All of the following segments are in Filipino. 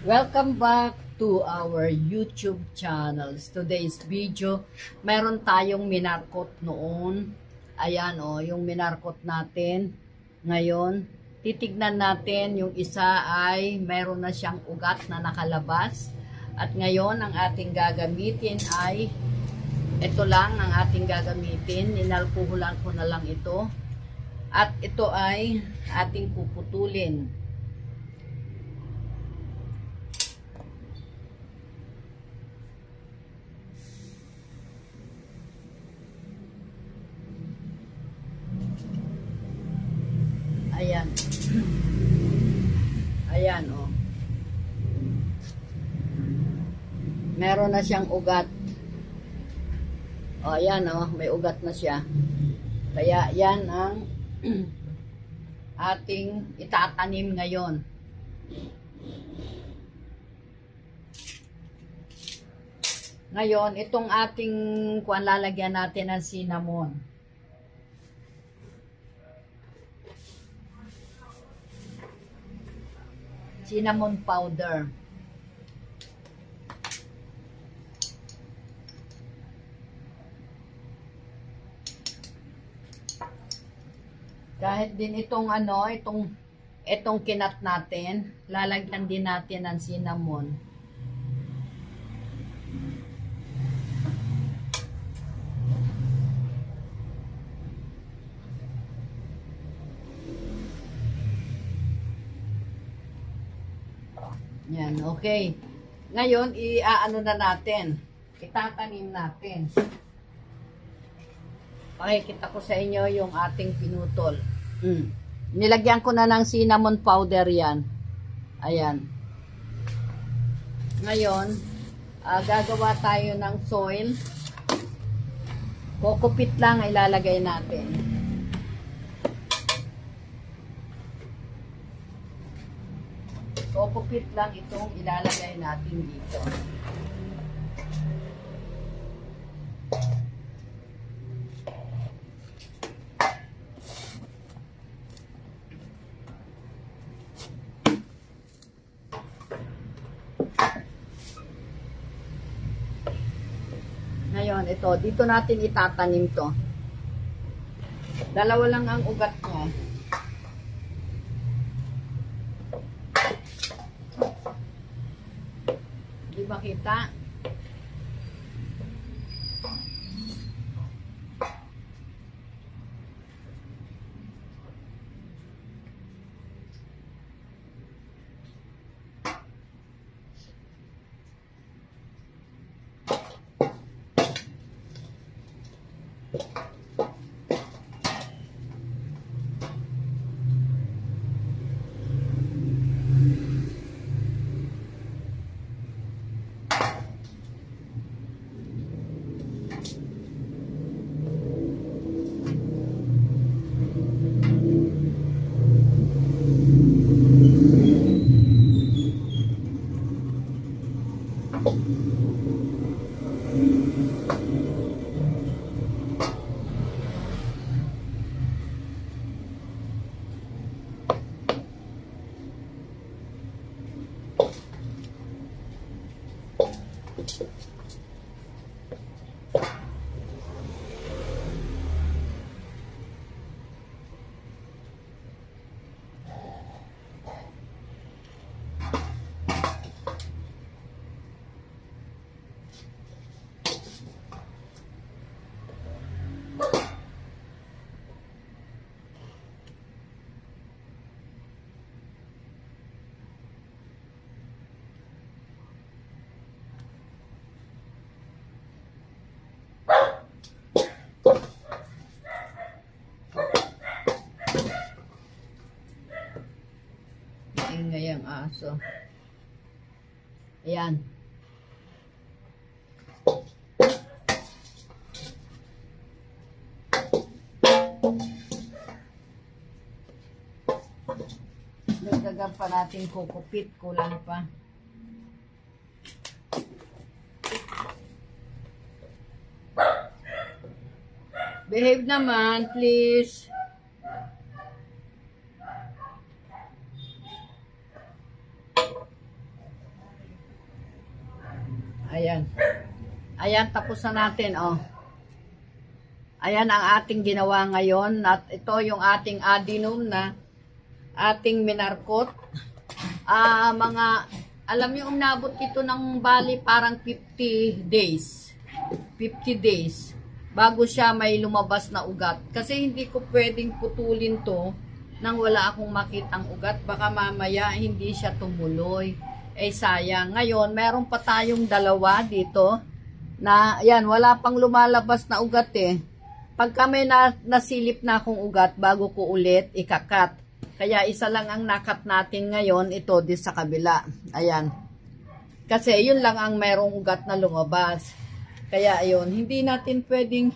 Welcome back to our YouTube channels. Today's video, meron tayong minarkot noon. Ayan yung minarkot natin. Ngayon, titignan natin yung isa ay meron na siyang ugat na nakalabas. At ngayon, ang ating gagamitin ay ito lang ang ating gagamitin. Inalkoholan ko na lang ito. At ito ay ating puputulin. Ayan. Ayan, meron na siyang ugat. Ayan, may ugat na siya. Kaya, yan ang ating itatanim ngayon. Ngayon, itong ating lalagyan natin ng cinnamon. Cinnamon powder. Kahit din itong itong kinat natin, lalagyan din natin ng cinnamon. Yan, okay. Ngayon, i-ano na natin. Itatanim natin. Pakikita ko sa inyo yung ating pinutol. Nilagyan ko na ng cinnamon powder yan. Ayan. Ngayon, gagawa tayo ng soil. Kokopit lang ilalagay natin. Kokopit lang itong ilalagay natin dito. Ngayon, dito natin itatanim to. Dalawa lang ang ugat niya. Di ba kita? Ngayang aso. Ayan. Dagdagan pa natin kokopit. Kulang pa. Behave naman, please. Ayan. Ayan, tapos na natin, oh. Ayan ang ating ginawa ngayon. At ito yung ating adenum na ating minarkot. Alam niyo, umabot ito ng bali parang 50 days. 50 days. Bago siya may lumabas na ugat. Kasi hindi ko pwedeng putulin to nang wala akong makitang ugat. Baka mamaya hindi siya tumuloy. Sayang. Ngayon, meron pa tayong dalawa dito na, yan, wala pang lumalabas na ugat Pagka may nasilip na akong ugat, bago ko ulit ikakat. Kaya isa lang ang nakat natin ngayon, ito di sa kabila. Ayan. Kasi yun lang ang merong ugat na lumabas. Kaya ayun, hindi natin pwedeng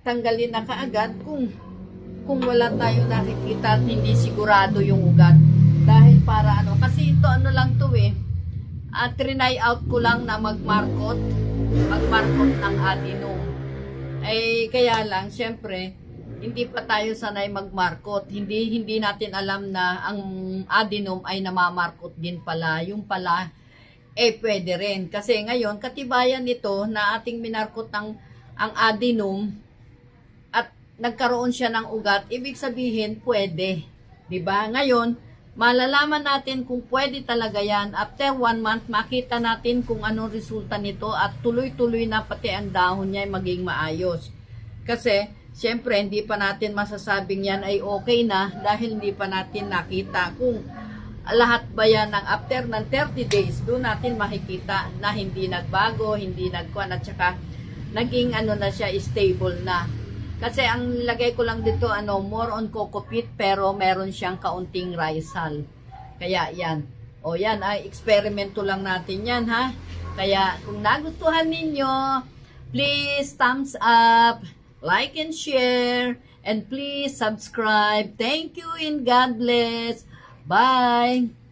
tanggalin na kaagad kung wala tayong nakikita at hindi sigurado yung ugat. Dahil para kasi ito lang to trinay out ko lang na magmarkot ng adenum. Kaya lang, syempre, hindi pa tayo sanay magmarkot. Hindi natin alam na ang adenum ay namamarkot din pala. Yung pala, pwede rin. Kasi ngayon, katibayan nito na ating minarkot ang adenum at nagkaroon siya ng ugat, ibig sabihin, pwede. Diba? Ngayon, malalaman natin kung pwede talaga yan. After 1 month, makita natin kung anong resulta nito at tuloy-tuloy na pati ang dahon niya ay maging maayos. Kasi, siyempre, hindi pa natin masasabing yan ay okay na dahil hindi pa natin nakita kung lahat ba yan ng after ng 30 days, doon natin makikita na hindi nagbago, hindi nagkuhan at saka naging na siya, stable na. Kasi ang lagay ko lang dito, more on coco peat, pero meron siyang kaunting risal. Kaya yan. O yan, eksperimento lang natin yan, ha? Kaya kung nagustuhan ninyo, please thumbs up, like and share, and please subscribe. Thank you and God bless. Bye!